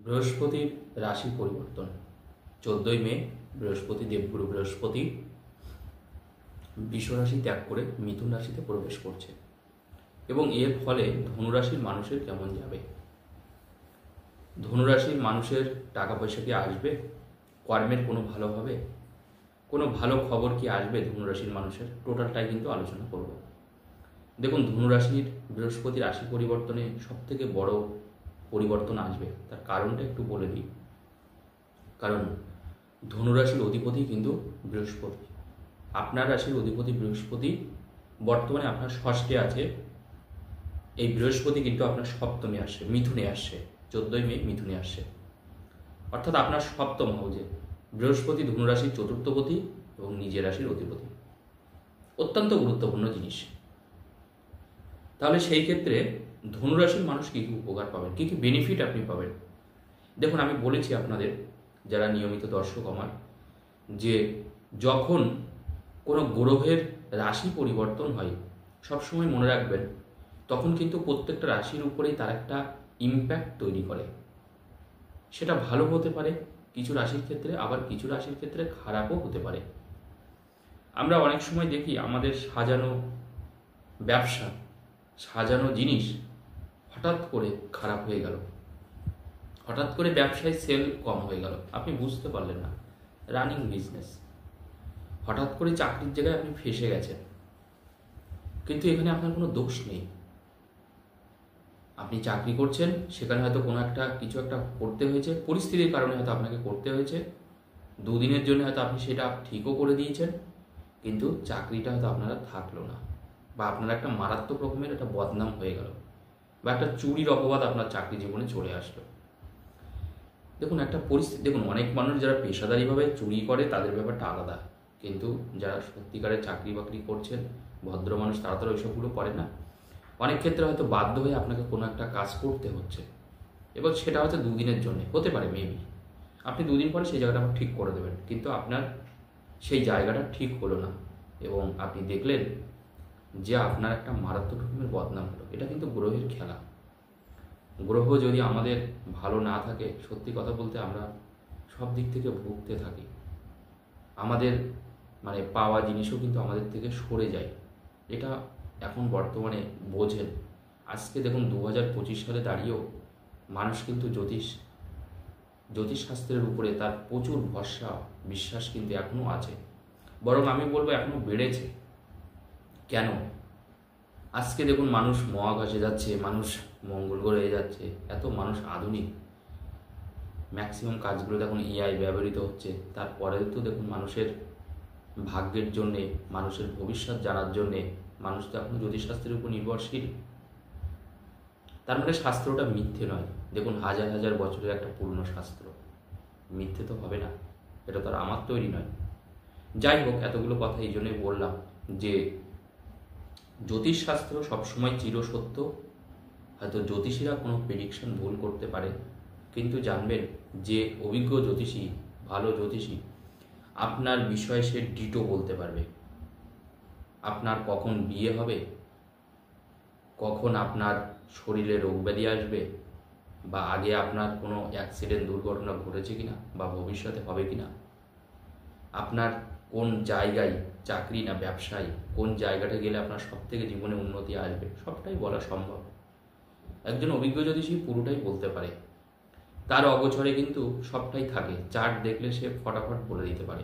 বৃহস্পতির রাশি পরিবর্তন 14ই মে বৃহস্পতি দেবগুরু বৃহস্পতি বিশ্বরাশি ত্যাগ করে মিথুন রাশিতে প্রবেশ করছে এবং এর ফলে ধনুরাশির মানুষের কেমন যাবে। ধনুরাশির মানুষের টাকা পয়সা কি আসবে, কর্মের কোনো ভালো হবে, কোনো ভালো খবর কি আসবে ধনুরাশির মানুষের, টোটালটাই কিন্তু আলোচনা করব। দেখুন, ধনুরাশির বৃহস্পতি রাশি পরিবর্তনে সবথেকে বড় পরিবর্তন আসবে, তার কারণটা একটু বলে দিই। কারণ ধনুরাশির অধিপতি কিন্তু বৃহস্পতি, আপনার রাশির অধিপতি বৃহস্পতি বর্তমানে আপনার ষষ্ঠে আছে। এই বৃহস্পতি কিন্তু আপনার সপ্তমে আসছে, মিথুনে আসছে, 14ই মে মিথুনে আসছে, অর্থাৎ আপনার সপ্তম হাউজে বৃহস্পতি ধনুরাশির চতুর্থপতি এবং নিজের রাশির অধিপতি। অত্যন্ত গুরুত্বপূর্ণ জিনিস। তাহলে সেই ক্ষেত্রে ধনুরাশির মানুষ কী কী উপকার পাবেন, কী কী বেনিফিট আপনি পাবেন। দেখুন, আমি বলেছি আপনাদের যারা নিয়মিত দর্শক আমার, যে যখন কোনো গ্রহের রাশি পরিবর্তন হয় সবসময় মনে রাখবেন তখন কিন্তু প্রত্যেকটা রাশির উপরেই তার একটা ইম্প্যাক্ট তৈরি করে। সেটা ভালো হতে পারে কিছু রাশির ক্ষেত্রে, আবার কিছু রাশির ক্ষেত্রে খারাপও হতে পারে। আমরা অনেক সময় দেখি আমাদের সাজানো ব্যবসা, সাজানো জিনিস হঠাৎ করে খারাপ হয়ে গেল, হঠাৎ করে ব্যবসায় সেল কম হয়ে গেল, আপনি বুঝতে পারলেন না। রানিং বিজনেস, হঠাৎ করে চাকরির জায়গায় আপনি ফেঁসে গেছেন, কিন্তু এখানে আপনার কোনো দোষ নেই। আপনি চাকরি করছেন, সেখানে হয়তো কোনো একটা কিছু একটা করতে হয়েছে, পরিস্থিতির কারণে হয়তো আপনাকে করতে হয়েছে, দুদিনের জন্য হয়তো আপনি সেটা ঠিকও করে দিয়েছেন, কিন্তু চাকরিটা হয়তো আপনারা থাকলো না, বা আপনার একটা মারাত্মক রকমের একটা বদনাম হয়ে গেল, বা একটা চুরির অপবাদ আপনার চাকরি জীবনে চলে আসলো। দেখুন, একটা পরিস্থিতি, দেখুন অনেক মানুষ যারা পেশাদারিভাবে চুরি করে তাদের ব্যাপারটা আলাদা, কিন্তু যারা সত্যিকারের চাকরি বাকরি করছেন ভদ্র মানুষ, তারা তো ওইসবগুলো করে না। অনেক ক্ষেত্রে হয়তো বাধ্য হয়ে আপনাকে কোনো একটা কাজ করতে হচ্ছে, এবং সেটা হয়তো দুদিনের জন্য হতে পারে, মেবি আপনি দুদিন পরে সেই জায়গাটা ঠিক করে দেবেন, কিন্তু আপনার সেই জায়গাটা ঠিক হলো না এবং আপনি দেখলেন যে আপনার একটা মারাত্মক রকমের বদনাম হলো। এটা কিন্তু গ্রহের খেলা। গ্রহ যদি আমাদের ভালো না থাকে, সত্যি কথা বলতে আমরা সব দিক থেকে ভুগতে থাকি, আমাদের পাওয়া জিনিসও কিন্তু আমাদের থেকে সরে যায়। এটা এখন বর্তমানে বোঝেন। আজকে দেখুন 2025 সালে দাঁড়িয়েও মানুষ কিন্তু জ্যোতিষশাস্ত্রের উপরে তার প্রচুর ভরসা বিশ্বাস কিন্তু এখনও আছে, বরং আমি বলবো এখনও বেড়েছে। কেন? আজকে দেখুন মানুষ মহাকাশে যাচ্ছে, মানুষ মঙ্গল গ্রহে যাচ্ছে, এত মানুষ আধুনিক, ম্যাক্সিমাম কাজগুলো দেখুন এআই ব্যবহৃত হচ্ছে। তারপরেও তো দেখুন মানুষের ভাগ্যের জন্যে, মানুষের ভবিষ্যৎ জানার জন্যে মানুষ তো এখনও জ্যোতিষশাস্ত্রের উপর নির্ভরশীল। তার মানে শাস্ত্রটা মিথ্যে নয়। দেখুন, হাজার হাজার বছরের একটা পূর্ণ শাস্ত্র, মিথ্যে তো হবে না, এটা তো আর আমার তৈরি নয়। যাই হোক, এতগুলো কথা এই জন্যই বললাম যে জ্যোতিষশাস্ত্র সবসময় চিরসত্য। হয়তো জ্যোতিষীরা কোনো প্রেডিকশন ভুল করতে পারে, কিন্তু জানবেন যে অভিজ্ঞ জ্যোতিষী, ভালো জ্যোতিষী আপনার বিষয়ে সে ডিটো বলতে পারবে। আপনার কখন বিয়ে হবে, কখন আপনার শরীরে রোগব্যাধি আসবে, বা আগে আপনার কোনো অ্যাক্সিডেন্ট দুর্ঘটনা ঘটেছে কিনা, বা ভবিষ্যতে হবে কিনা, আপনার কোন জায়গায় চাকরি না ব্যবসায় কোন জায়গাটা গেলে আপনার সবথেকে জীবনে উন্নতি আসবে, সবটাই বলা সম্ভব। একজন অভিজ্ঞ জ্যোতিষী পুরোটাই বলতে পারে, তার অগোচরে কিন্তু সবটাই থাকে। চার্ট দেখলে সে ফটাফট বলে দিতে পারে,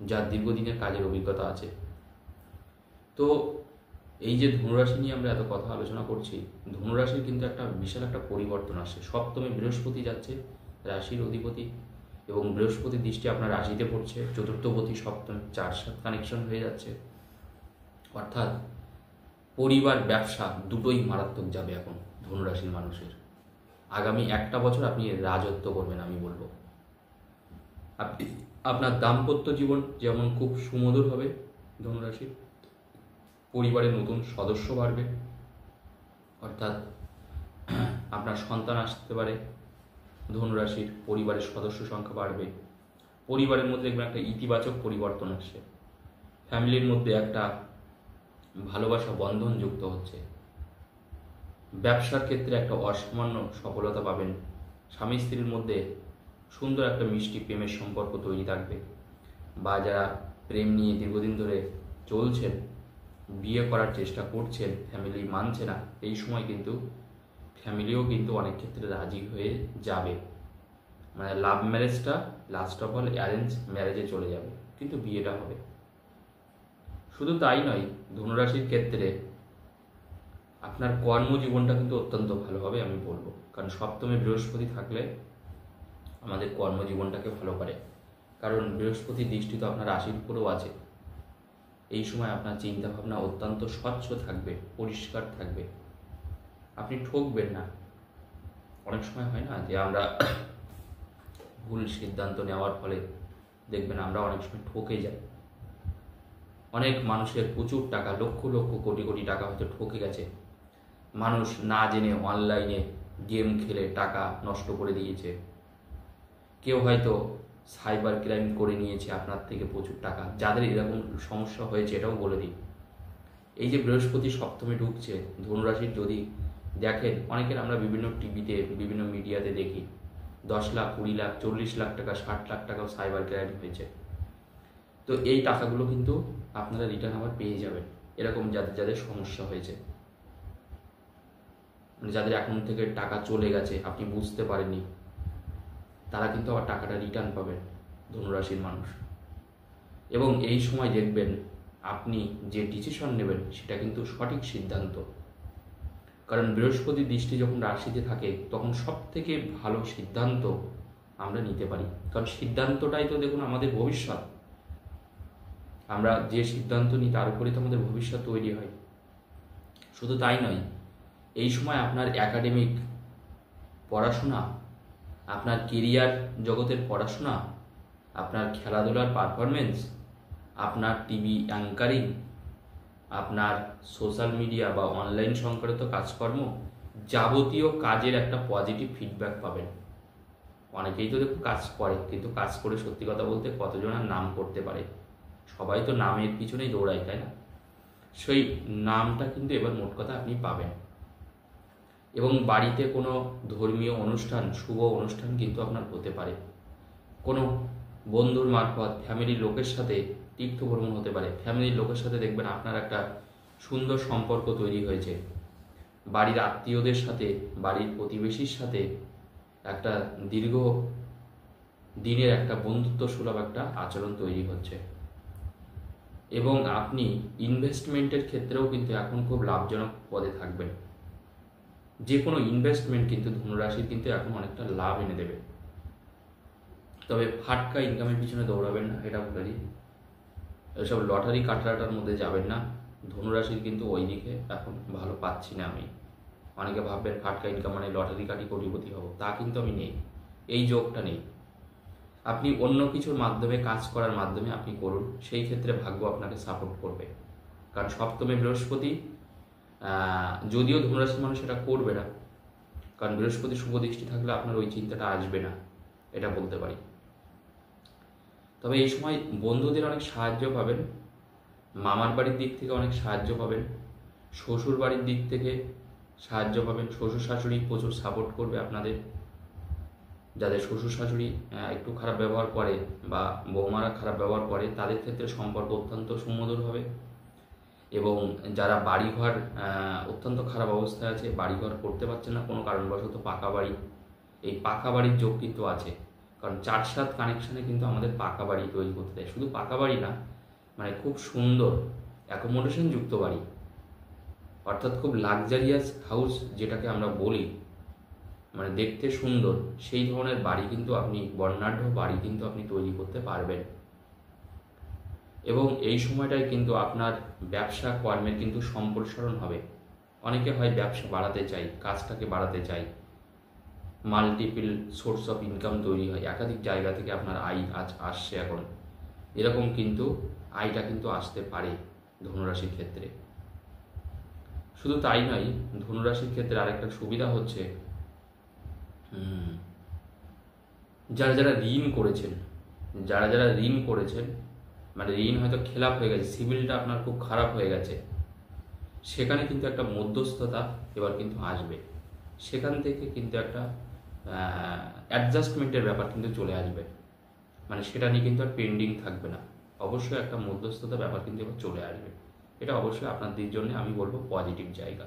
যার দীর্ঘদিনের কাজের অভিজ্ঞতা আছে। তো এই যে ধনুরাশি নিয়ে আমরা এত কথা আলোচনা করছি, ধনুরাশির কিন্তু একটা বিশাল একটা পরিবর্তন আসছে। সপ্তমে বৃহস্পতি যাচ্ছে, রাশির অধিপতি, এবং বৃহস্পতির দৃষ্টি আপনার রাশিতে পড়ছে, চতুর্থপতি সপ্তম, 4-7 কানেকশন হয়ে যাচ্ছে। অর্থাৎ পরিবার ব্যবসা দুটোই মারাত্মক যাবে এখন ধনুরাশির মানুষের। আগামী একটা বছর আপনি রাজত্ব করবেন, আমি বলবো। আপনি আপনার দাম্পত্য জীবন যেমন খুব সুমধুর হবে ধনুরাশির, পরিবারে নতুন সদস্য বাড়বে, অর্থাৎ আপনার সন্তান আসতে পারে ধনুরাশির, পরিবারের সদস্য সংখ্যা বাড়বে, পরিবারের মধ্যে দেখবেন একটা ইতিবাচক পরিবর্তন আসছে, ফ্যামিলির মধ্যে একটা ভালোবাসা বন্ধন যুক্ত হচ্ছে, ব্যবসার ক্ষেত্রে একটা অসামান্য সফলতা পাবেন, স্বামী স্ত্রীর মধ্যে সুন্দর একটা মিষ্টি প্রেমের সম্পর্ক তৈরি থাকবে। বা যারা প্রেম নিয়ে দীর্ঘদিন ধরে চলছেন, বিয়ে করার চেষ্টা করছেন, ফ্যামিলি মানছে না, এই সময় কিন্তু ফ্যামিলিও কিন্তু অনেক ক্ষেত্রে রাজি হয়ে যাবে। মানে লাভ ম্যারেজটা লাস্ট অফ অল অ্যারেঞ্জ ম্যারেজে চলে যাবে, কিন্তু বিয়েটা হবে। শুধু তাই নয়, ধনুরাশির ক্ষেত্রে আপনার কর্মজীবনটা কিন্তু অত্যন্ত ভালো হবে আমি বলবো, কারণ সপ্তমে বৃহস্পতি থাকলে আমাদের কর্মজীবনটাকে ভালো করে। কারণ বৃহস্পতির দৃষ্টি তো আপনার রাশির উপরেও আছে। এই সময় আপনার চিন্তাভাবনা অত্যন্ত স্বচ্ছ থাকবে, পরিষ্কার থাকবে, আপনি ঠকবেন না। অনেক সময় হয় না যে আমরা ভুল সিদ্ধান্ত নেওয়ার ফলে দেখবেন আমরা অনেক সময় ঠকে যাই। অনেক মানুষের প্রচুর টাকা, লক্ষ লক্ষ কোটি কোটি টাকা হয়তো ঠকে গেছে। মানুষ না জেনে অনলাইনে গেম খেলে টাকা নষ্ট করে দিয়েছে। কেউ হয়তো সাইবার ক্রাইম করে নিয়েছে আপনার থেকে প্রচুর টাকা। যাদের এরকম সমস্যা হয়েছে এটাও বলে দিই, এই যে বৃহস্পতি সপ্তমে ঢুকছে ধনুরাশির, যদি দেখেন অনেকের আমরা বিভিন্ন টিভিতে বিভিন্ন মিডিয়াতে দেখি 10 লাখ 20 লাখ 40 লাখ টাকা 60 লাখ টাকাও সাইবার ক্রাইম হয়েছে। তো এই টাকাগুলো কিন্তু আপনারা রিটার্ন আবার পেয়ে যাবেন। এরকম যাদের যাদের সমস্যা হয়েছে, মানে যাদের অ্যাকাউন্ট থেকে টাকা চলে গেছে আপনি বুঝতে পারেননি, তারা কিন্তু আবার টাকাটা রিটার্ন পাবেন ধনুরাশির মানুষ। এবং এই সময় দেখবেন আপনি যে ডিসিশন নেবেন সেটা কিন্তু সঠিক সিদ্ধান্ত। কারণ বৃহস্পতির দৃষ্টি যখন রাশিতে থাকে তখন সব থেকে ভালো সিদ্ধান্ত আমরা নিতে পারি। কারণ সিদ্ধান্তটাই তো দেখুন আমাদের ভবিষ্যৎ। আমরা যে সিদ্ধান্ত নিই তার উপরে তো আমাদের ভবিষ্যৎ তৈরি হয়। শুধু তাই নয়, এই সময় আপনার একাডেমিক পড়াশোনা, আপনার কেরিয়ার জগতের পড়াশোনা, আপনার খেলাধুলার পারফরমেন্স, আপনার টিভি অ্যাঙ্কারিং, আপনার সোশ্যাল মিডিয়া বা অনলাইন সংক্রান্ত কাজকর্ম, যাবতীয় কাজের একটা পজিটিভ ফিডব্যাক পাবেন। অনেকেই তো দেখুন কাজ করে, কিন্তু কাজ করে সত্যি কথা বলতে কতজন আর নাম করতে পারে? সবাই তো নামের পিছনেই দৌড়ায়, তাই না? সেই নামটা কিন্তু এবার মোট কথা আপনি পাবেন। এবং বাড়িতে কোনো ধর্মীয় অনুষ্ঠান, শুভ অনুষ্ঠান কিন্তু আপনার হতে পারে। কোনো বন্ধুর মারফত ফ্যামিলির লোকের সাথে তীর্থ ভ্রমণ হতে পারে। ফ্যামিলির লোকের সাথে দেখবেন আপনার একটা সুন্দর সম্পর্ক তৈরি হয়েছে। বাড়ির আত্মীয়দের সাথে, বাড়ির প্রতিবেশীর সাথে একটা দীর্ঘ দিনের একটা বন্ধুত্ব সুলভ একটা আচরণ তৈরি হচ্ছে। এবং আপনি ইনভেস্টমেন্টের ক্ষেত্রেও কিন্তু এখন খুব লাভজনক পদে থাকবেন। যে কোনো ইনভেস্টমেন্ট কিন্তু ধনুরাশির কিন্তু এখন অনেকটা লাভ এনে দেবে। তবে ফাটকা ইনকামের পিছনে দৌড়াবেন না, এটা বলে দিই। এসব লটারি কাটরাটার মধ্যে যাবেন না। ধনুরাশির কিন্তু ওই দিকে এখন ভালো পাচ্ছি না আমি। অনেকে ভাববেন ফাটকা ইনকাম মানে লটারি কাটি কোটিপতি হব, তা কিন্তু আমি নেই, এই যোগটা নেই। আপনি অন্য কিছুর মাধ্যমে, কাজ করার মাধ্যমে আপনি করুন, সেই ক্ষেত্রে ভাগ্য আপনাকে সাপোর্ট করবে। কারণ সপ্তমে বৃহস্পতি, যদিও ধনুরাশির মানুষ এটা করবে না, কারণ বৃহস্পতি শুভ দৃষ্টি থাকলে আপনার ওই চিন্তাটা আসবে না, এটা বলতে পারি। তবে এই সময় বন্ধুদের অনেক সাহায্য পাবেন, মামার বাড়ির দিক থেকে অনেক সাহায্য পাবেন, শ্বশুর বাড়ির দিক থেকে সাহায্য পাবেন। শ্বশুর শাশুড়ি প্রচুর সাপোর্ট করবে আপনাদের। যাদের শ্বশুর শাশুড়ি একটু খারাপ ব্যবহার করে বা বৌমারা খারাপ ব্যবহার করে, তাদের ক্ষেত্রে সম্পর্ক অত্যন্ত সুমধুর হবে। এবং যারা বাড়িঘর অত্যন্ত খারাপ অবস্থায় আছে, বাড়িঘর করতে পারছে না কোনো কারণবশত, পাকা বাড়ি, এই পাকা বাড়ির যোগ কিন্তু আছে। কারণ 4-7 কানেকশানে কিন্তু আমাদের পাকা বাড়ি তৈরি করতে দেয়। শুধু পাকা বাড়ি না, মানে খুব সুন্দর অ্যাকোমোডেশন যুক্ত বাড়ি, অর্থাৎ খুব লাক্সারিয়াস হাউস যেটাকে আমরা বলি, মানে দেখতে সুন্দর, সেই ধরনের বাড়ি কিন্তু আপনি, বর্ণাঢ্য বাড়ি কিন্তু আপনি তৈরি করতে পারবেন। এবং এই সময়টায় কিন্তু আপনার ব্যবসা কর্মের কিন্তু সম্প্রসারণ হবে। অনেকে হয় ব্যবসা বাড়াতে চাই, কাজটাকে বাড়াতে চাই, মাল্টিপল সোর্স অফ ইনকাম তৈরি হয়, একাধিক জায়গা থেকে আপনার আয় আসছে এখন, এরকম কিন্তু আয়টা কিন্তু আসতে পারে ধনুরাশির ক্ষেত্রে। শুধু তাই নয়, ধনুরাশির ক্ষেত্রে আরেকটা সুবিধা হচ্ছে, যারা যারা ঋণ করেছেন, মানে ঋণ হয়তো খেলাপ হয়ে গেছে, সিভিলটা আপনার খুব খারাপ হয়ে গেছে, সেখানে কিন্তু একটা মধ্যস্থতা এবার কিন্তু আসবে। সেখান থেকে কিন্তু একটা অ্যাডজাস্টমেন্টের ব্যাপার কিন্তু চলে আসবে, মানে সেটা নিয়ে কিন্তু আর পেন্ডিং থাকবে না, অবশ্যই একটা মধ্যস্থতা ব্যাপার কিন্তু এবার চলে আসবে। এটা অবশ্যই আপনাদের জন্য আমি বলবো পজিটিভ জায়গা।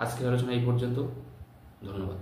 আজকের আলোচনা এই পর্যন্ত, ধন্যবাদ।